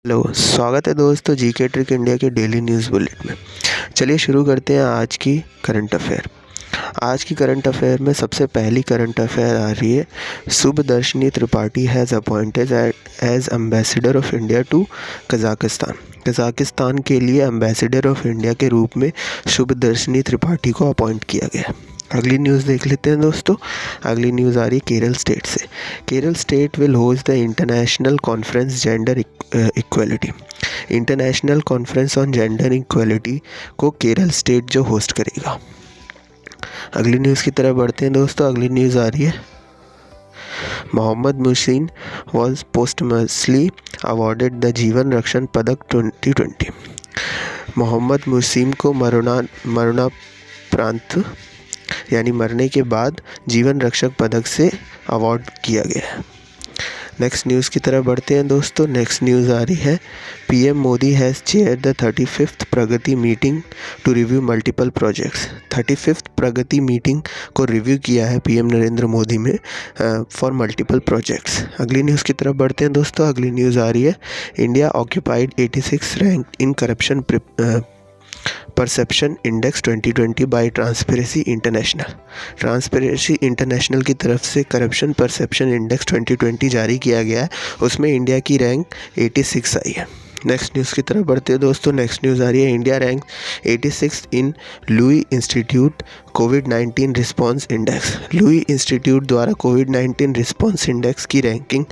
Hello, स्वागत है दोस्तों जीके ट्रिक इंडिया के डेली न्यूज़ बुलेटिन में। चलिए शुरू करते हैं आज की करंट अफेयर। आज की करंट अफेयर में सबसे पहली करंट अफेयर आ रही है। Subhadarshini Tripathi has appointed as ambassador of India to Kazakhstan. Kazakhstan के लिए एम्बेसडर ऑफ इंडिया के रूप में शुभदर्शनी त्रिपाठी को अपॉइंट किया गया। अगली न्यूज़ देख लेते हैं दोस्तों। अगली न्यूज़ आ रही है केरल स्टेट से। Kerala state will host the international conference gender equality. International conference on gender equality को केरल स्टेट जो होस्ट करेगा। अगली न्यूज़ की तरफ बढ़ते हैं दोस्तों। अगली न्यूज़ आ रही है Mohammad Muhsin was posthumously awarded the Jeevan Rakshan पदक 2020। मोहम्मद मुहसिन को मरणोपरांत यानी मरने के बाद जीवन रक्षक पदक से अवार्ड किया गया है। नेक्स्ट न्यूज़ की तरफ बढ़ते हैं दोस्तों। नेक्स्ट न्यूज़ आ रही है PM Modi has chair the 35th Pragati meeting to review multiple projects. 35th Pragati meeting को रिव्यू किया है पीएम नरेंद्र मोदी में फॉर मल्टीपल प्रोजेक्ट्स। अगली न्यूज़ की तरफ बढ़ते हैं दोस्तों। अगली न्यूज़ आ रही है India occupied 86 rank in corruption perception index 2020 by transparency international. Transparency international की तरफ से करप्शन परसेप्शन इंडेक्स 2020 जारी किया गया है। उसमें इंडिया की रैंक 86 आई है। नेक्स्ट न्यूज़ की तरफ बढ़ते हैं दोस्तों। नेक्स्ट न्यूज़ आ रही है इंडिया रैंक 86 इन लुई इंस्टीट्यूट कोविड-19 रिस्पांस इंडेक्स। लुई इंस्टीट्यूट द्वारा कोविड-19 रिस्पांस इंडेक्स की रैंकिंग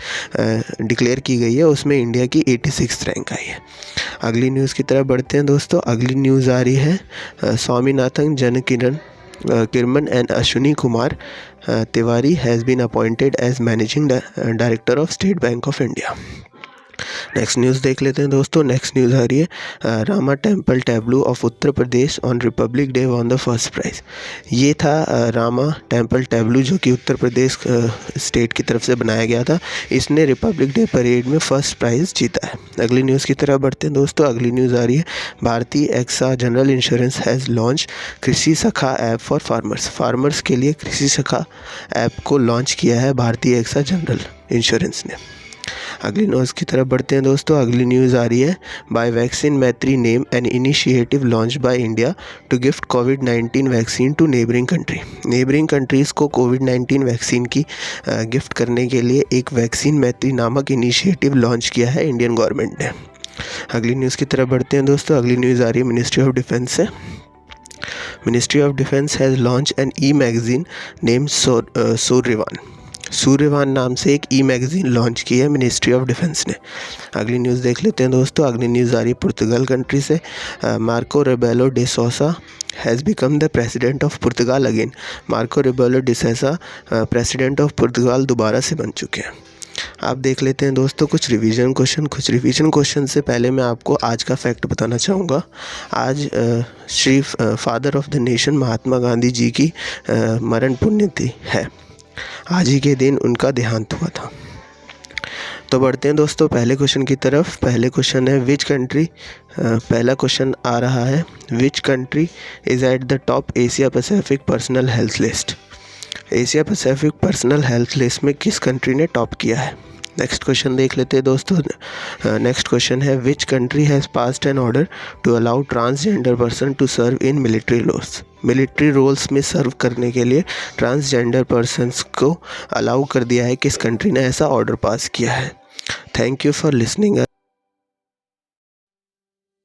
डिक्लेयर की गई है। उसमें इंडिया की 86 रैंक आई है। अगली न्यूज़ की तरफ बढ़ते हैं दोस्तों। अगली न्यूज़ आ रही है Swaminathan Kirman and Ashwini Kumar Tiwari has been appointed as managing director of State Bank of India. Next news देख लेते हैं दोस्तों। नेक्स्ट न्यूज़ आ रही है Rama temple tableau of Uttar Pradesh on Republic Day won the first prize. ये था रामा टेम्पल टैब्लू जो कि उत्तर प्रदेश स्टेट की तरफ से बनाया गया था। इसने रिपब्लिक डे परेड में फर्स्ट प्राइज़ जीता है। अगली न्यूज़ की तरफ बढ़ते हैं दोस्तों। अगली न्यूज़ आ रही है Bhartiya AXA general insurance has launch Krishi Sakha app for farmers. Farmers के लिए कृषि सखा ऐप को लॉन्च किया है भारतीय एक्सा जनरल इंश्योरेंस ने। अगली न्यूज़ की तरफ बढ़ते हैं दोस्तों। अगली न्यूज़ आ रही है by vaccine Maitri name an initiative launch by India to gift कोविड-19 vaccine to neighbouring country. Neighbouring countries को कोविड-19 वैक्सीन की गिफ्ट करने के लिए एक वैक्सीन मैत्री नामक इनिशिएटिव लॉन्च किया है इंडियन गवर्नमेंट ने। अगली न्यूज़ की तरफ बढ़ते हैं दोस्तों। अगली न्यूज़ आ रही है मिनिस्ट्री ऑफ डिफेंस से। Ministry of Defence has launch an e magazine name Suryavan. Suryavan नाम से एक ई मैगज़ीन लॉन्च की है मिनिस्ट्री ऑफ डिफेंस ने। अगली न्यूज़ देख लेते हैं दोस्तों। अगली न्यूज़ आ रही है पुर्तगाल कंट्री से। Marco Rebelo de Sousa has become the president of Portugal again. Marco Rebelo de Sousa president of Portugal दोबारा से बन चुके हैं। आप देख लेते हैं दोस्तों कुछ रिवीजन क्वेश्चन से पहले मैं आपको आज का फैक्ट बताना चाहूँगा। आज Shri father of the nation Mahatma Gandhi ji की मरण पुण्यतिथि है। आज ही के दिन उनका देहांत हुआ था। तो बढ़ते हैं दोस्तों पहले क्वेश्चन की तरफ। पहले क्वेश्चन है विच कंट्री पहला क्वेश्चन आ रहा है which country is at the top Asia Pacific personal health list. Asia Pacific personal health list में किस कंट्री ने टॉप किया है। नेक्स्ट क्वेश्चन देख लेते हैं दोस्तों। नेक्स्ट क्वेश्चन है which country has passed an order to allow transgender person to serve in military roles. Military roles में सर्व करने के लिए ट्रांसजेंडर पर्सन्स को अलाउ कर दिया है। किस कंट्री ने ऐसा ऑर्डर पास किया है। Thank you for listening.